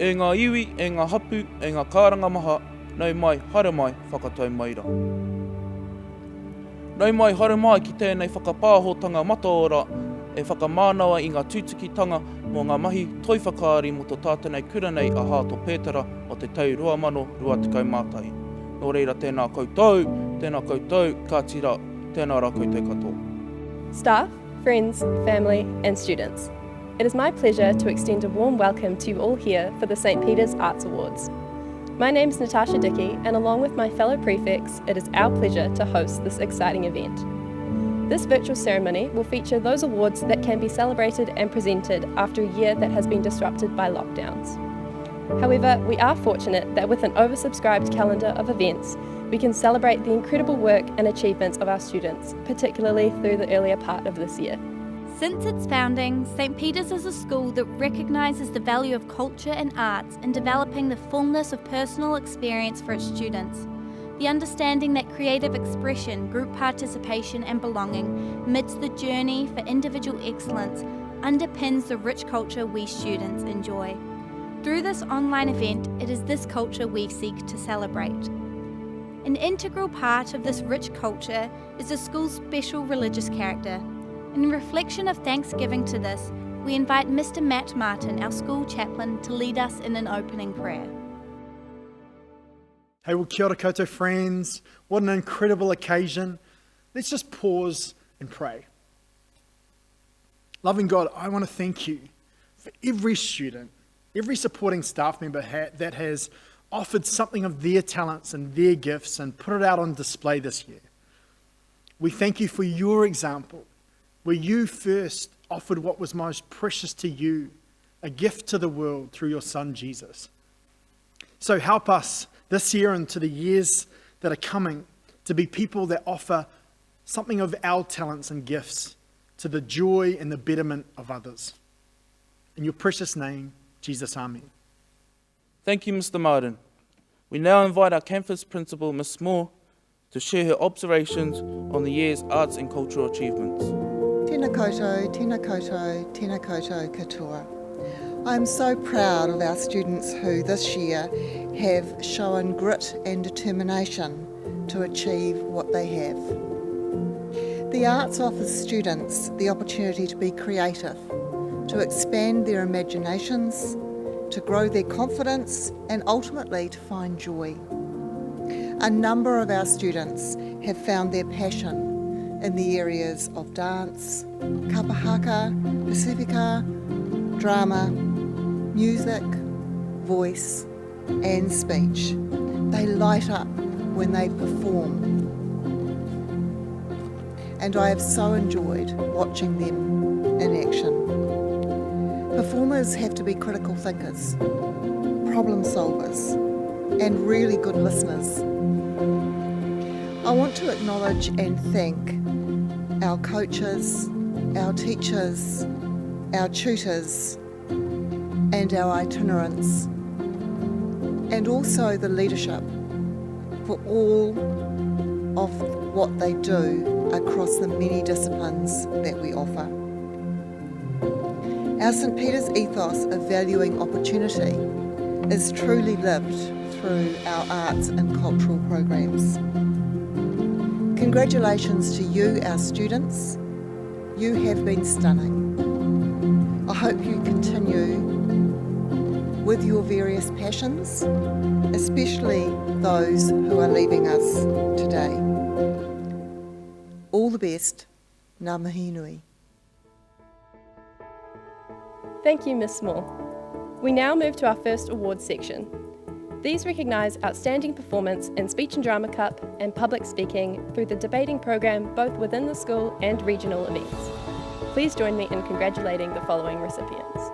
E ngā iwi, e ngā hapu, e ngā kāranga maha, nei mai, haere mai, whakatau maira. Nei mai, haere mai ki tēnei whakapāhotanga mataora e whakamānawa i ngā tūtikitanga mō ngā mahi toiwhakaari mo tō tātanei kura nei a Hāto Pētera o te tau 2024. Nō reira tēnā koutou, ka tira, tēnā rākou te katoa. Staff, friends, family and students. It is my pleasure to extend a warm welcome to you all here for the St. Peter's Arts Awards. My name is Natasha Dickey, and along with my fellow prefects, it is our pleasure to host this exciting event. This virtual ceremony will feature those awards that can be celebrated and presented after a year that has been disrupted by lockdowns. However, we are fortunate that with an oversubscribed calendar of events, we can celebrate the incredible work and achievements of our students, particularly through the earlier part of this year. Since its founding, St. Peter's is a school that recognises the value of culture and arts in developing the fullness of personal experience for its students. The understanding that creative expression, group participation and belonging amidst the journey for individual excellence underpins the rich culture we students enjoy. Through this online event, it is this culture we seek to celebrate. An integral part of this rich culture is the school's special religious character. In reflection of thanksgiving to this, we invite Mr. Matt Martin, our school chaplain, to lead us in an opening prayer. Hey, well, kia ora koutou friends. What an incredible occasion. Let's just pause and pray. Loving God, I want to thank you for every student, every supporting staff member that has offered something of their talents and their gifts and put it out on display this year. We thank you for your example, where you first offered what was most precious to you, a gift to the world through your Son, Jesus. So help us this year and to the years that are coming to be people that offer something of our talents and gifts to the joy and the betterment of others. In your precious name, Jesus, amen. Thank you, Mr. Martin. We now invite our campus principal, Ms. Moore, to share her observations on the year's arts and cultural achievements. Tēnā koutou, tēnā koutou, tēnā koutou katoa. I am so proud of our students who this year have shown grit and determination to achieve what they have. The arts offers students the opportunity to be creative, to expand their imaginations, to grow their confidence and ultimately to find joy. A number of our students have found their passion in the areas of dance, kapahaka, pasifika, drama, music, voice and speech. They light up when they perform. And I have so enjoyed watching them in action. Performers have to be critical thinkers, problem solvers, and really good listeners. I want to acknowledge and thank our coaches, our teachers, our tutors, and our itinerants, and also the leadership for all of what they do across the many disciplines that we offer. Our St. Peter's ethos of valuing opportunity is truly lived through our arts and cultural programs. Congratulations to you, our students. You have been stunning. I hope you continue with your various passions, especially those who are leaving us today. All the best. Ngā mihi nui. Thank you, Ms. Small. We now move to our first awards section. These recognise outstanding performance in Speech and Drama Cup and public speaking through the debating program both within the school and regional events. Please join me in congratulating the following recipients.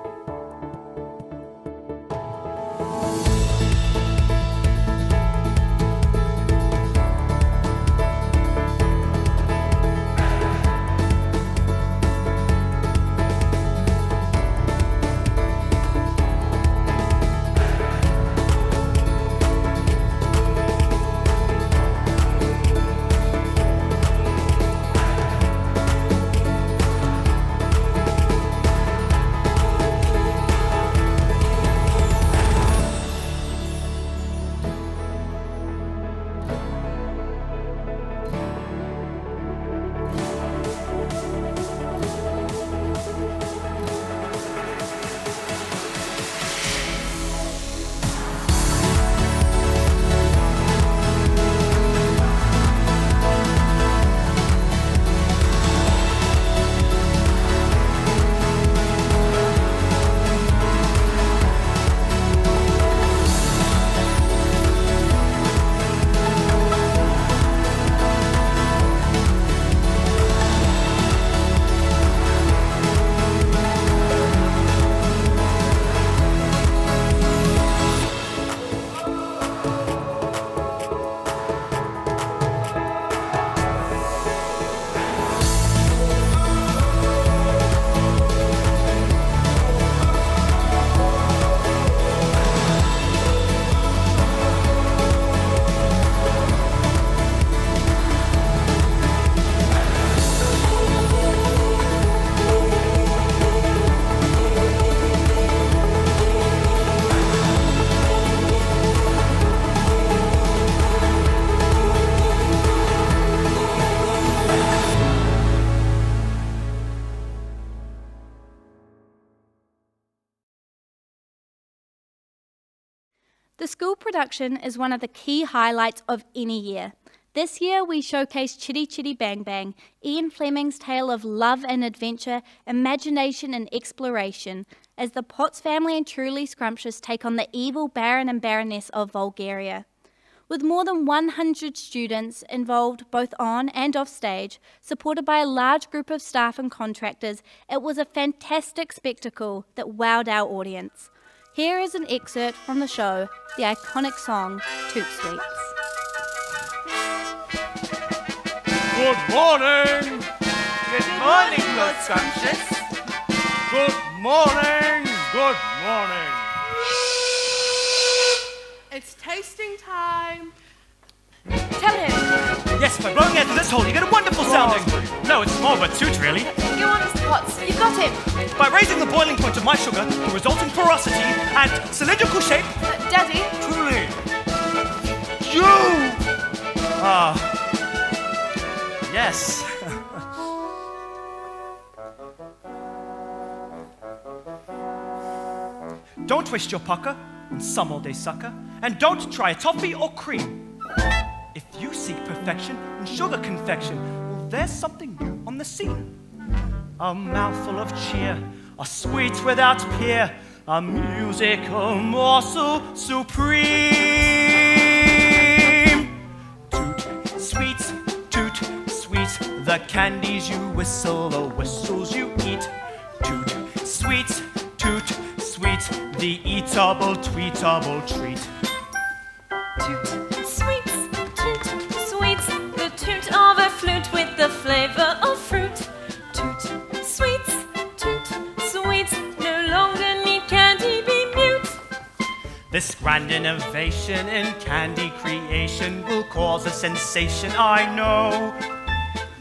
The school production is one of the key highlights of any year. This year we showcase Chitty Chitty Bang Bang, Ian Fleming's tale of love and adventure, imagination and exploration, as the Potts family and Truly Scrumptious take on the evil Baron and Baroness of Bulgaria. With more than 100 students involved both on and off stage, supported by a large group of staff and contractors, it was a fantastic spectacle that wowed our audience. Here is an excerpt from the show, the iconic song Toot Sweets. Good morning! Good morning, Lord Scrumptious. Good morning! Good morning! It's tasting time. Tell him! Yes, by blowing out of this hole, you get a wonderful sounding. No, it's more of a toot, really. Go on, Mr. Potts. You've got him. By raising the boiling point of my sugar, the resulting porosity and cylindrical shape. Daddy. Truly. You! Yes. Don't waste your pucker on some all-day sucker, and don't try a toffee or cream. If you seek perfection in sugar confection, well, there's something new on the scene. A mouthful of cheer, a sweet without peer, a musical morsel supreme. Toot, sweets, toot, sweets, the candies you whistle, the whistles you eat. Toot, sweets, toot, sweets, the eatable, tweetable treat. Toot, sweets, the toot of a flute with the flavour of fruit. Toot, sweets, no longer need candy be mute. This grand innovation in candy creation will cause a sensation, I know.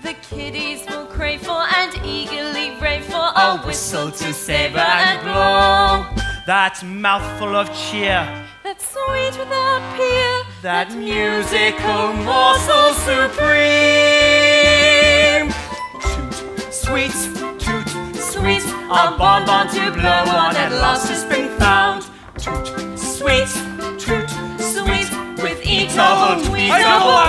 The kiddies will crave for and eagerly rave for a whistle to savour and blow. That mouthful of cheer, That sweet without peer, that musical morsel supreme. Toot, sweets, a bonbon to blow on at last has been found. Toot, sweets, with eatable, tweetable.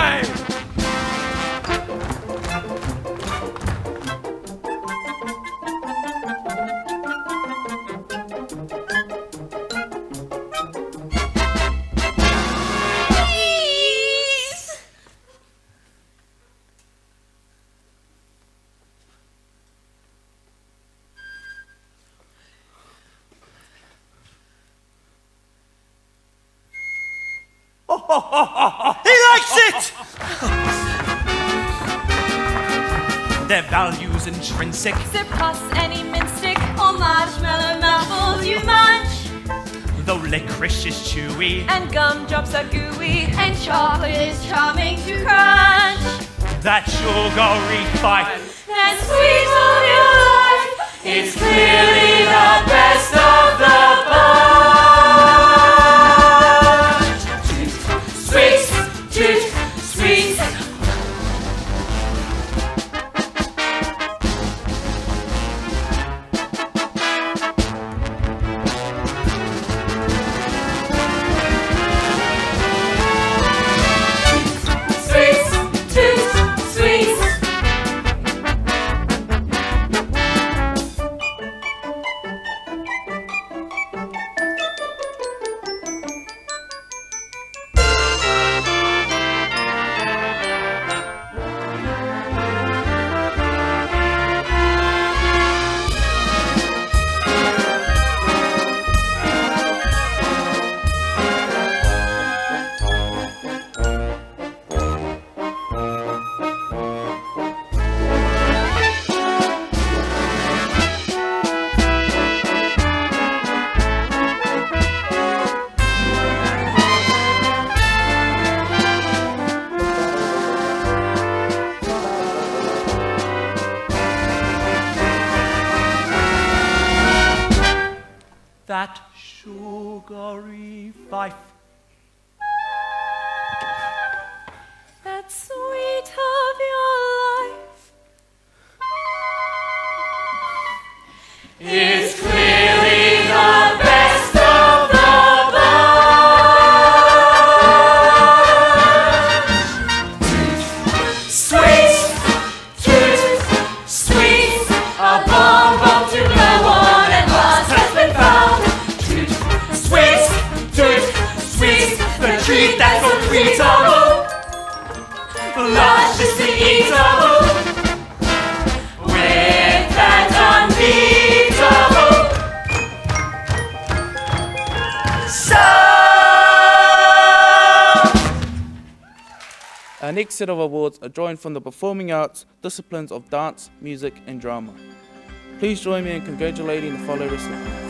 He likes it! Their value's intrinsic. surpass any minstick or marshmallow mouthfuls you munch. Though licorice is chewy And gumdrops are gooey, and chocolate is charming to crunch. that sugary fight, And sweet of your life, it's clearly the best of the bunch. Toot, sweets. treat that's so treatable, lusciously eatable, with that unbeatable soul. Our next set of awards are drawing from the performing arts disciplines of dance, music and drama. Please join me in congratulating the following recipients.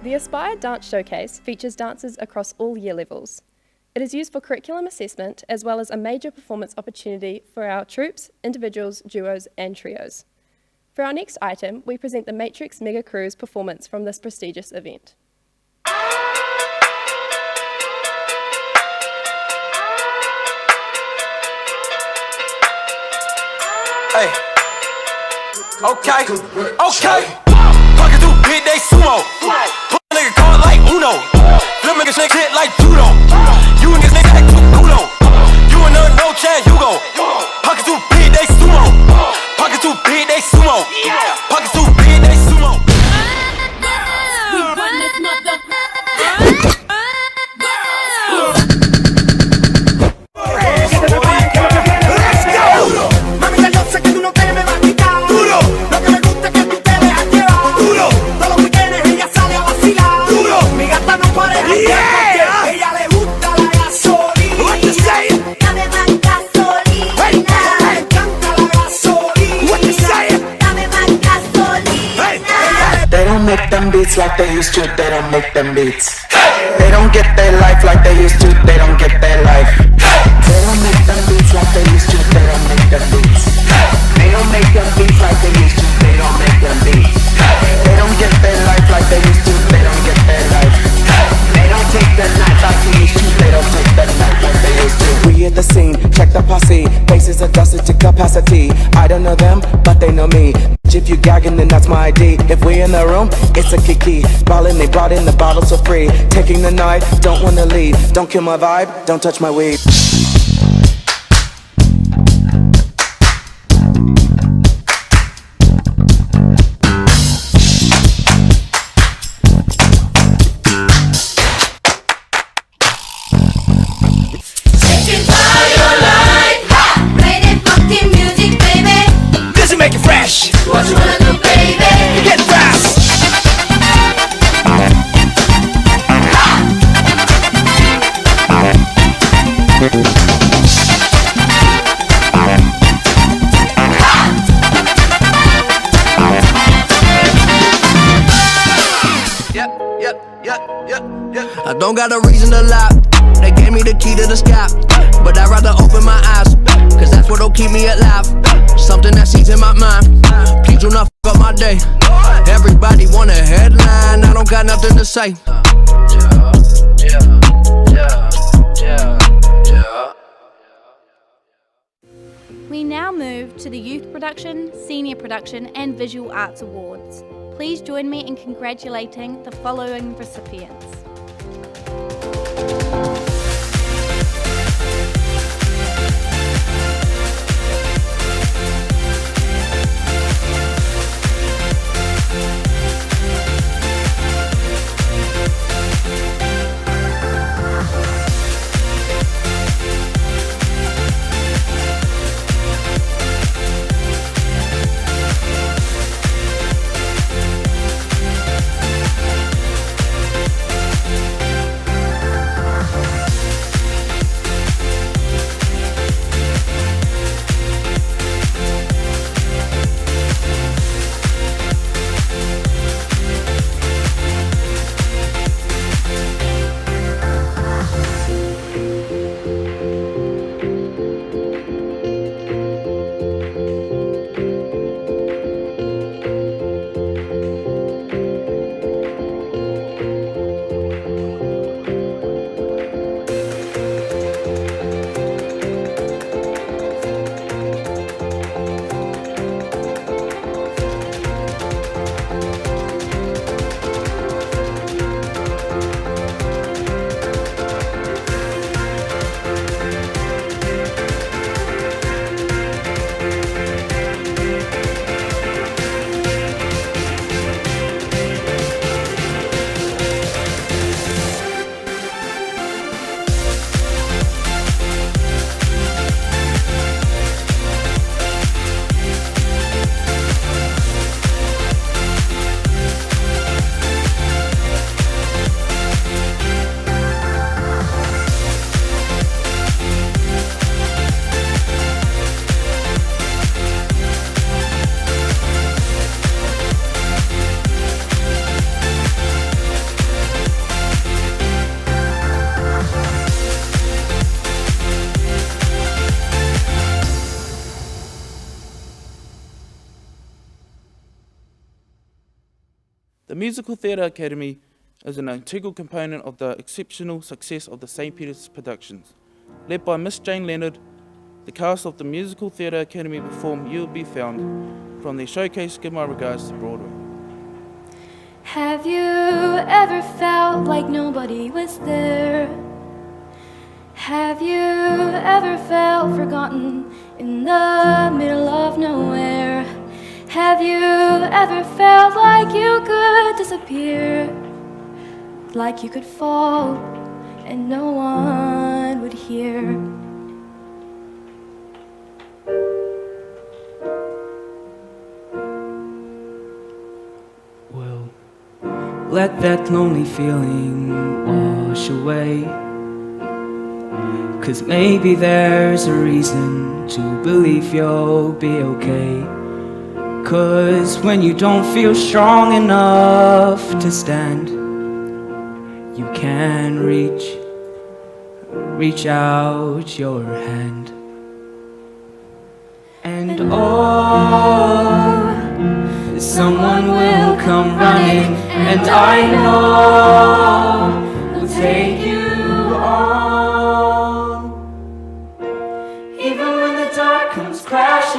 The Aspire Dance Showcase features dancers across all year levels. It is used for curriculum assessment as well as a major performance opportunity for our troupes, individuals, duos and trios. For our next item, we present the Matrix Mega Cruise performance from this prestigious event. Hey. Okay. Pocket too big, they sumo. Put a nigga card like Uno. Flip nigga shit like judo. You and this nigga act too culo. You and her no chance, you go. Pocket too big, they sumo. Pocket too big, they sumo. Pocket too big, they sumo. We run this mother. Make them beats like they used to, they don't make them beats. They don't get their life like they used to, they don't get their life. They don't make them beats like they used to, they don't make them beats. They don't make them beats like they used to, they don't make them beats. They don't get their life like they used to, they don't get their life. They don't take the night like they used to, they don't take the night. capacity. I don't know them, but they know me. If you gagging, then that's my ID. If we in the room, it's a kiki. Ballin', they brought in the bottles for free. Taking the night, don't wanna leave. Don't kill my vibe, don't touch my weed. Make it fresh. What you wanna do, baby? Get fast. I don't got a reason to lie. They gave me the key to the sky, but I'd rather open my eyes, cause that's what'll keep me alive. Something that sees in my mind. Please do not fuck up my day. Everybody want a headline, I don't got nothing to say. We now move to the Youth Production, Senior Production and Visual Arts Awards. Please join me in congratulating the following recipients. The Musical Theatre Academy is an integral component of the exceptional success of the St. Peter's productions. Led by Miss Jane Leonard, the cast of the Musical Theatre Academy perform You'll Be Found from their showcase Give My Regards to Broadway. Have you ever felt like nobody was there? Have you ever felt forgotten in the middle of nowhere? Have you ever felt like you could disappear? Like you could fall and no one would hear? Well, let that lonely feeling wash away, 'cause maybe there's a reason to believe you'll be okay. 'Cause when you don't feel strong enough to stand, you can reach out your hand. And oh, someone will come running, and I know will take you on. Even when the dark comes crashing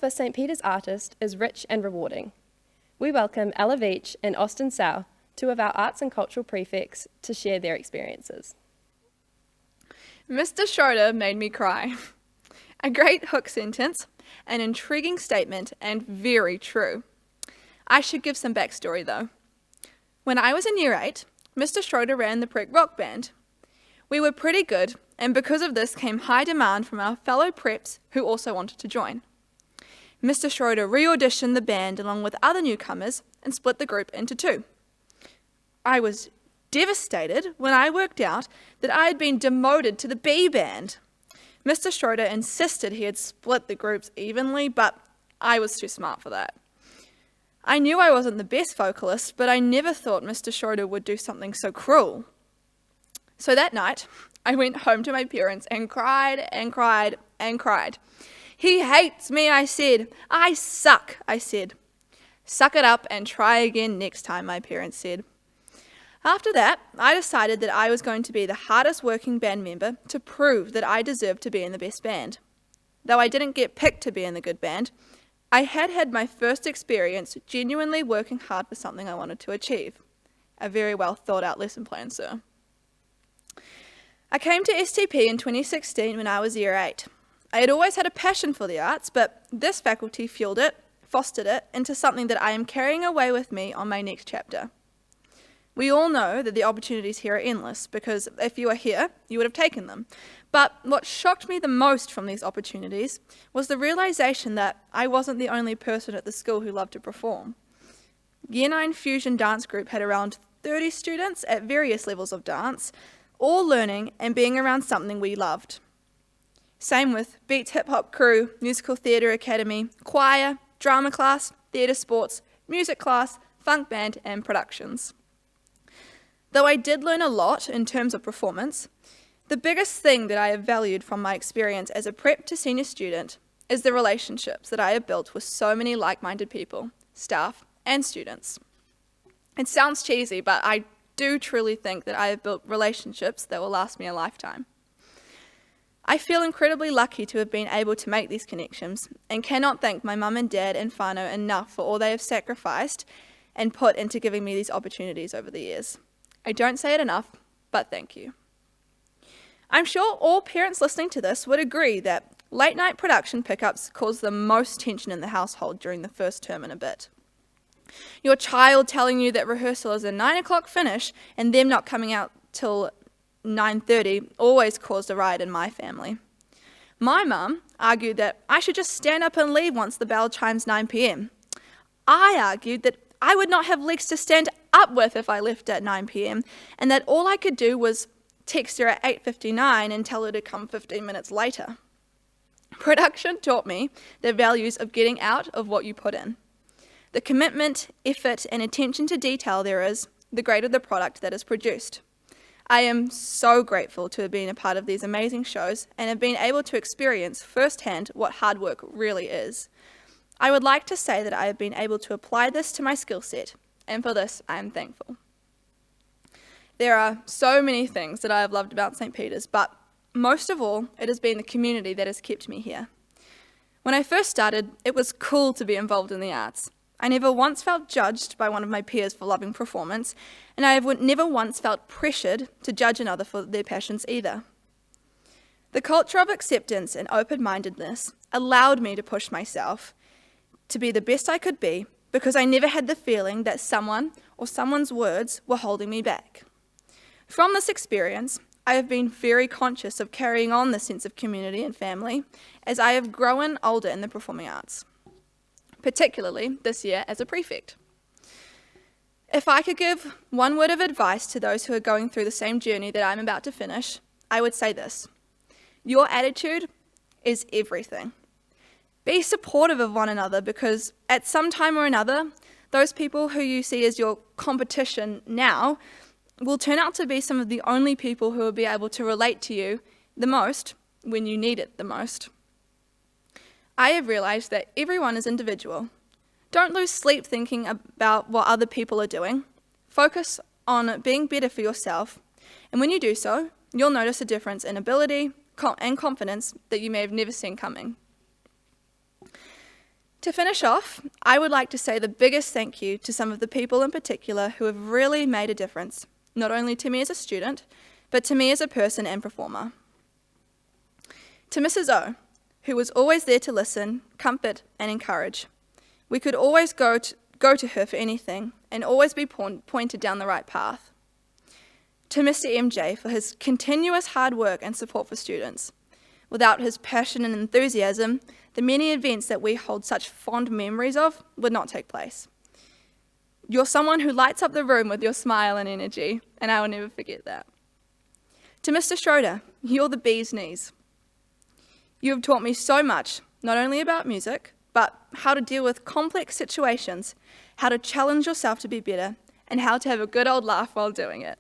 of a St. Peter's artist is rich and rewarding. We welcome Ella Veach and Austin Sau, two of our arts and cultural prefects, to share their experiences. Mr. Schroeder made me cry. A great hook sentence, an intriguing statement, and very true. I should give some backstory though. When I was in Year 8, Mr. Schroeder ran the Prep Rock Band. We were pretty good, and because of this came high demand from our fellow preps who also wanted to join. Mr. Schroeder re-auditioned the band along with other newcomers and split the group into two. I was devastated when I worked out that I had been demoted to the B band. Mr. Schroeder insisted he had split the groups evenly, but I was too smart for that. I knew I wasn't the best vocalist, but I never thought Mr. Schroeder would do something so cruel. So that night, I went home to my parents and cried and cried and cried. He hates me, I said. I suck, I said. Suck it up and try again next time, my parents said. After that, I decided that I was going to be the hardest working band member to prove that I deserved to be in the best band. Though I didn't get picked to be in the good band, I had my first experience genuinely working hard for something I wanted to achieve. A very well thought out lesson plan, sir. I came to STP in 2016 when I was Year 8. I had always had a passion for the arts, but this faculty fueled it, fostered it, into something that I am carrying away with me on my next chapter. We all know that the opportunities here are endless, because if you are here, you would have taken them. But what shocked me the most from these opportunities was the realization that I wasn't the only person at the school who loved to perform. Year 9 Fusion Dance Group had around 30 students at various levels of dance, all learning and being around something we loved. Same with Beats Hip Hop Crew, Musical Theatre Academy, choir, drama class, theatre sports, music class, funk band and productions. Though I did learn a lot in terms of performance, the biggest thing that I have valued from my experience as a prep to senior student is the relationships that I have built with so many like-minded people, staff and students. It sounds cheesy, but I do truly think that I have built relationships that will last me a lifetime. I feel incredibly lucky to have been able to make these connections and cannot thank my mum and dad and whānau enough for all they have sacrificed and put into giving me these opportunities over the years. I don't say it enough, but thank you. I'm sure all parents listening to this would agree that late night production pickups cause the most tension in the household during the first term and a bit. Your child telling you that rehearsal is a 9 o'clock finish and them not coming out till 9:30 always caused a riot in my family. My mum argued that I should just stand up and leave once the bell chimes 9 p.m. I argued that I would not have legs to stand up with if I left at 9 p.m. and that all I could do was text her at 8:59 and tell her to come 15 minutes later. Production taught me the values of getting out of what you put in. The commitment, effort, and attention to detail there is, the greater the product that is produced. I am so grateful to have been a part of these amazing shows and have been able to experience firsthand what hard work really is. I would like to say that I have been able to apply this to my skill set, and for this I am thankful. There are so many things that I have loved about St. Peter's, but most of all, it has been the community that has kept me here. When I first started, it was cool to be involved in the arts. I never once felt judged by one of my peers for loving performance, and I have never once felt pressured to judge another for their passions either. The culture of acceptance and open-mindedness allowed me to push myself to be the best I could be because I never had the feeling that someone or someone's words were holding me back. From this experience, I have been very conscious of carrying on the sense of community and family as I have grown older in the performing arts, particularly this year as a prefect. If I could give one word of advice to those who are going through the same journey that I'm about to finish, I would say this: your attitude is everything. Be supportive of one another because at some time or another, those people who you see as your competition now will turn out to be some of the only people who will be able to relate to you the most when you need it the most. I have realized that everyone is individual. Don't lose sleep thinking about what other people are doing. Focus on being better for yourself, and when you do so, you'll notice a difference in ability and confidence that you may have never seen coming. To finish off, I would like to say the biggest thank you to some of the people in particular who have really made a difference, not only to me as a student, but to me as a person and performer. To Mrs. O, who was always there to listen, comfort and encourage. We could always go to her for anything and always be pointed down the right path. To Mr. MJ for his continuous hard work and support for students. Without his passion and enthusiasm, the many events that we hold such fond memories of would not take place. You're someone who lights up the room with your smile and energy, and I will never forget that. To Mr. Schroeder, you're the bee's knees. You have taught me so much, not only about music, but how to deal with complex situations, how to challenge yourself to be better, and how to have a good old laugh while doing it.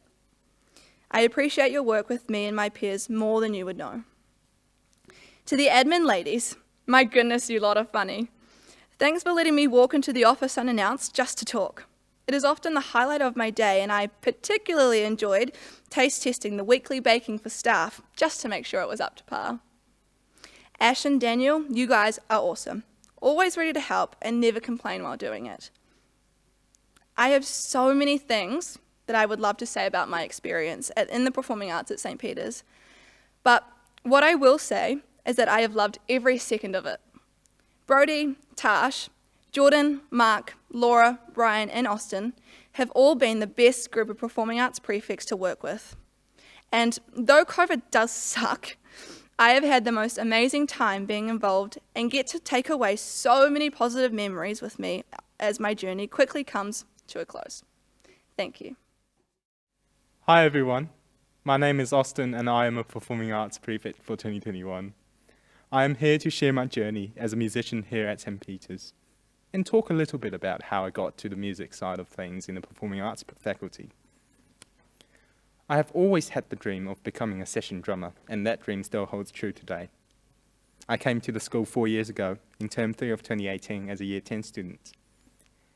I appreciate your work with me and my peers more than you would know. To the admin ladies, my goodness, you lot are funny. Thanks for letting me walk into the office unannounced just to talk. It is often the highlight of my day, and I particularly enjoyed taste testing the weekly baking for staff just to make sure it was up to par. Ash and Daniel, you guys are awesome. Always ready to help and never complain while doing it. I have so many things that I would love to say about my experience in the performing arts at St. Peter's, but what I will say is that I have loved every second of it. Brodie, Tash, Jordan, Mark, Laura, Brian and Austin have all been the best group of performing arts prefects to work with. And though COVID does suck, I have had the most amazing time being involved and get to take away so many positive memories with me as my journey quickly comes to a close. Thank you. Hi everyone, my name is Austin and I am a performing arts prefect for 2021. I am here to share my journey as a musician here at St. Peter's and talk a little bit about how I got to the music side of things in the performing arts faculty. I have always had the dream of becoming a session drummer, and that dream still holds true today. I came to the school 4 years ago, in term 3 of 2018, as a year 10 student.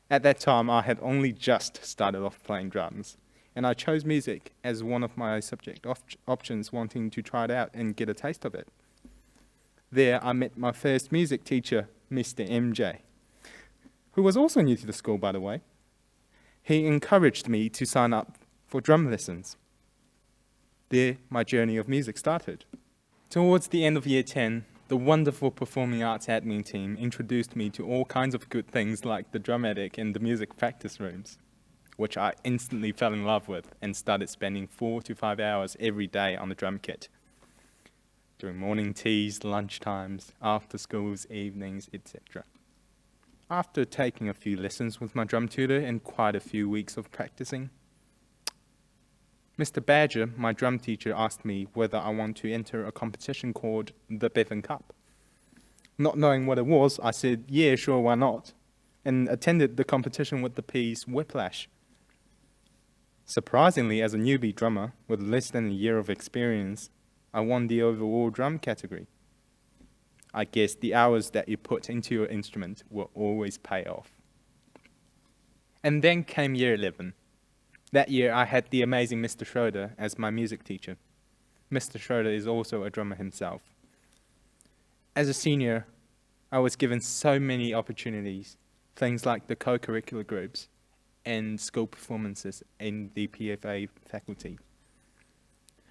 At that time, I had only just started off playing drums, and I chose music as one of my subject options, wanting to try it out and get a taste of it. There, I met my first music teacher, Mr. MJ, who was also new to the school, by the way. He encouraged me to sign up for drum lessons. There, my journey of music started. Towards the end of year 10, the wonderful performing arts admin team introduced me to all kinds of good things like the drum attic and the music practice rooms, which I instantly fell in love with and started spending 4 to 5 hours every day on the drum kit, during morning teas, lunch times, after schools, evenings, etc. After taking a few lessons with my drum tutor and quite a few weeks of practicing, Mr. Badger, my drum teacher, asked me whether I want to enter a competition called the Bevan Cup. Not knowing what it was, I said, yeah, sure, why not? And attended the competition with the piece Whiplash. Surprisingly, as a newbie drummer with less than a year of experience, I won the overall drum category. I guess the hours that you put into your instrument will always pay off. And then came year 11. That year I had the amazing Mr. Schroeder as my music teacher. Mr. Schroeder is also a drummer himself. As a senior, I was given so many opportunities, things like the co-curricular groups and school performances in the PFA faculty.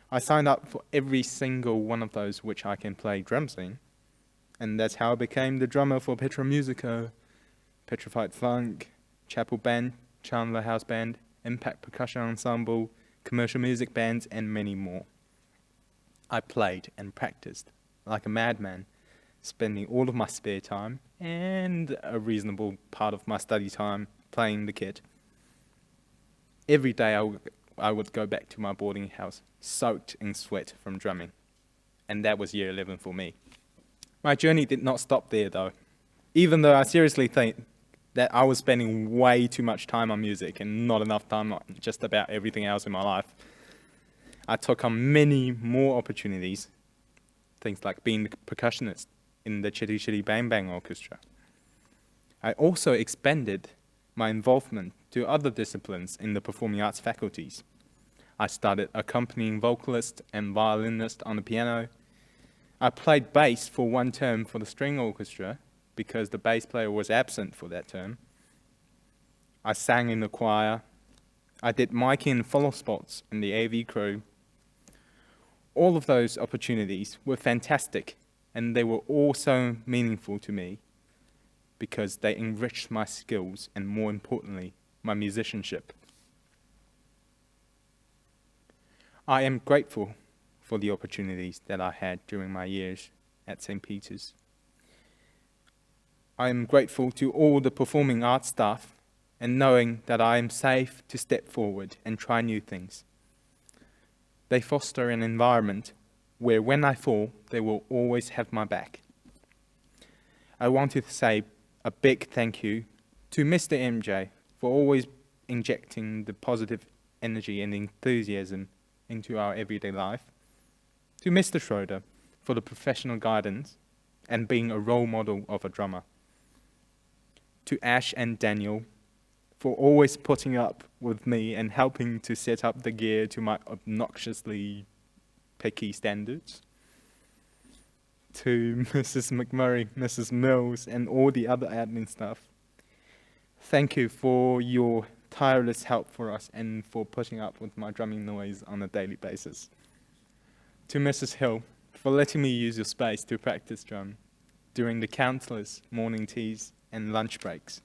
I signed up for every single one of those which I can play drums in, and that's how I became the drummer for Petra Musico, Petrified Funk, Chapel Band, Chandler House Band, Impact Percussion Ensemble, commercial music bands, and many more. I played and practiced like a madman, spending all of my spare time and a reasonable part of my study time playing the kit. Every day I would go back to my boarding house, soaked in sweat from drumming. And that was year 11 for me. My journey did not stop there though. Even though I seriously think that I was spending way too much time on music and not enough time on just about everything else in my life, I took on many more opportunities, things like being the percussionist in the Chitty Chitty Bang Bang Orchestra. I also expanded my involvement to other disciplines in the performing arts faculties. I started accompanying vocalist and violinist on the piano. I played bass for one term for the string orchestra because the bass player was absent for that term. I sang in the choir. I did mic and follow spots in the AV crew. All of those opportunities were fantastic, and they were all so meaningful to me because they enriched my skills and, more importantly, my musicianship. I am grateful for the opportunities that I had during my years at St. Peter's. I am grateful to all the performing arts staff and knowing that I am safe to step forward and try new things. They foster an environment where when I fall, they will always have my back. I wanted to say a big thank you to Mr. MJ for always injecting the positive energy and enthusiasm into our everyday life, to Mr. Schroeder for the professional guidance and being a role model of a drummer, to Ash and Daniel for always putting up with me and helping to set up the gear to my obnoxiously picky standards, to Mrs. McMurray, Mrs. Mills, and all the other admin staff. Thank you for your tireless help for us and for putting up with my drumming noise on a daily basis. To Mrs. Hill, for letting me use your space to practice drum during the countless morning teas and lunch breaks.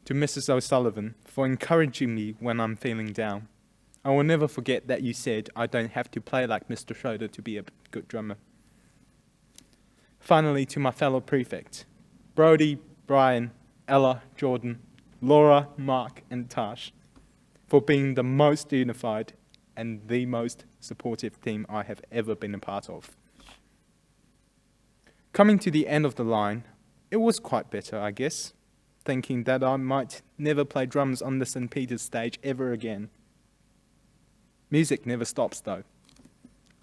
To Mrs. O'Sullivan, for encouraging me when I'm feeling down. I will never forget that you said I don't have to play like Mr. Schroeder to be a good drummer. Finally, to my fellow prefects, Brody, Brian, Ella, Jordan, Laura, Mark, and Tash, for being the most unified and the most supportive team I have ever been a part of. Coming to the end of the line, it was quite bitter, I guess, thinking that I might never play drums on the St. Peter's stage ever again. Music never stops, though.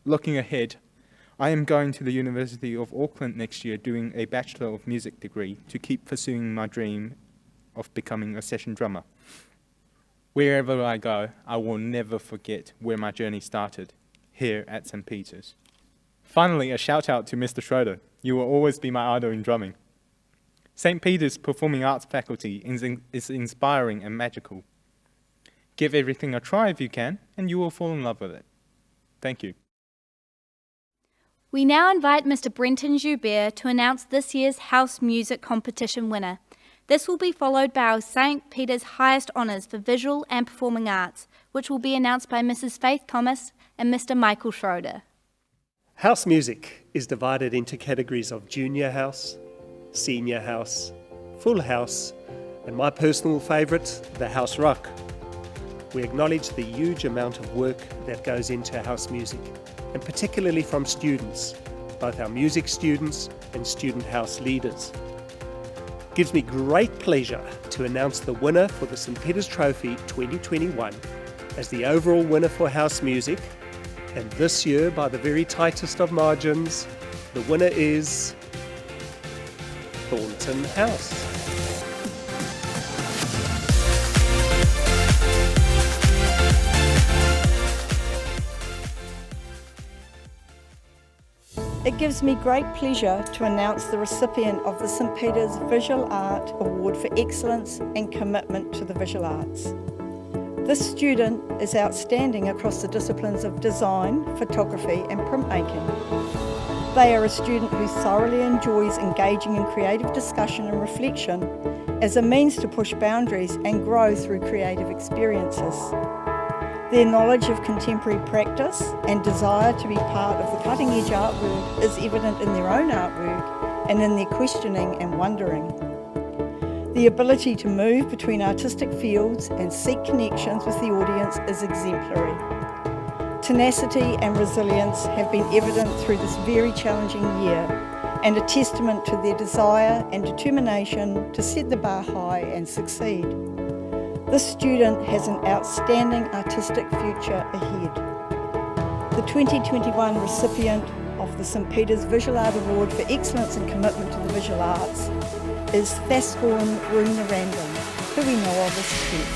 Looking ahead, I am going to the University of Auckland next year doing a Bachelor of Music degree to keep pursuing my dream of becoming a session drummer. Wherever I go, I will never forget where my journey started, here at St. Peter's. Finally, a shout out to Mr. Schroeder. You will always be my idol in drumming. St. Peter's Performing Arts faculty is inspiring and magical. Give everything a try if you can, and you will fall in love with it. Thank you. We now invite Mr. Brenton Joubert to announce this year's House Music Competition winner. This will be followed by our St. Peter's highest honours for visual and performing arts, which will be announced by Mrs. Faith Thomas and Mr. Michael Schroeder. House music is divided into categories of junior house, senior house, full house, and my personal favourite, the house rock. We acknowledge the huge amount of work that goes into house music, and particularly from students, both our music students and student house leaders. It gives me great pleasure to announce the winner for the St. Peter's Trophy 2021 as the overall winner for house music, and this year, by the very tightest of margins, the winner is Thornton House. It gives me great pleasure to announce the recipient of the St. Peter's Visual Art Award for Excellence and Commitment to the Visual Arts. This student is outstanding across the disciplines of design, photography and printmaking. They are a student who thoroughly enjoys engaging in creative discussion and reflection as a means to push boundaries and grow through creative experiences. Their knowledge of contemporary practice and desire to be part of the cutting-edge art world is evident in their own artwork and in their questioning and wondering. The ability to move between artistic fields and seek connections with the audience is exemplary. Tenacity and resilience have been evident through this very challenging year and a testament to their desire and determination to set the bar high and succeed. This student has an outstanding artistic future ahead. The 2021 recipient of the St. Peter's Visual Art Award for Excellence and Commitment to the Visual Arts is Thaskorn Runarandon, who we know of as Ted.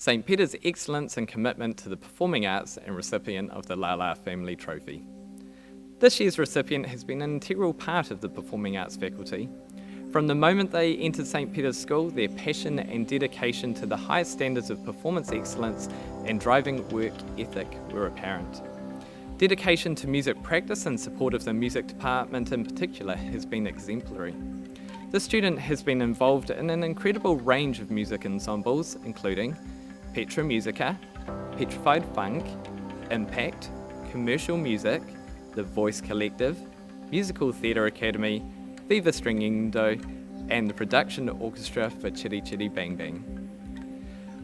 St. Peter's excellence and commitment to the performing arts and recipient of the Lala Family Trophy. This year's recipient has been an integral part of the performing arts faculty. From the moment they entered St. Peter's School, their passion and dedication to the highest standards of performance excellence and driving work ethic were apparent. Dedication to music practice and support of the music department in particular has been exemplary. The student has been involved in an incredible range of music ensembles, including Petra Musica, Petrified Funk, Impact, Commercial Music, The Voice Collective, Musical Theatre Academy, Viva Stringendo, and the production orchestra for Chitty Chitty Bang Bang.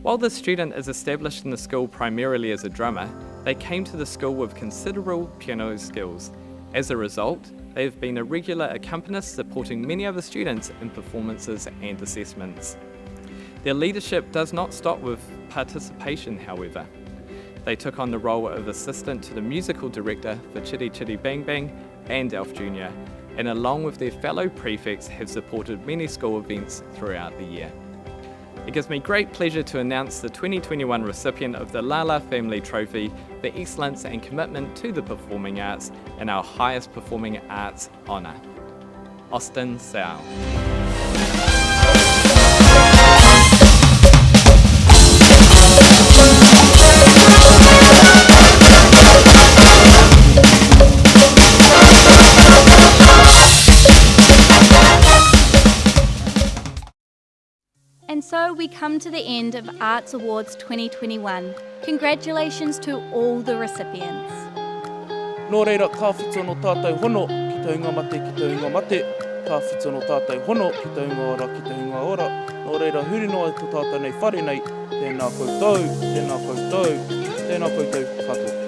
While the student is established in the school primarily as a drummer, they came to the school with considerable piano skills. As a result, they have been a regular accompanist supporting many other students in performances and assessments. Their leadership does not stop with participation, however. They took on the role of assistant to the musical director for Chitty Chitty Bang Bang and Elf Jr., and along with their fellow prefects have supported many school events throughout the year. It gives me great pleasure to announce the 2021 recipient of the Lala Family Trophy for excellence and commitment to the performing arts and our highest performing arts honour, Austin Sau. And so we come to the end of Arts Awards 2021. Congratulations to all the recipients. Nō reira, ka whito no tātou hono, ki te hunga mate, ki te hunga mate. Ka whito no tātou hono, ki te hunga ora, ki te hunga ora. Nō reira, huri noa ko tātou nei whare nei. Tēnā koutou, tēnā koutou, tēnā koutou katoa.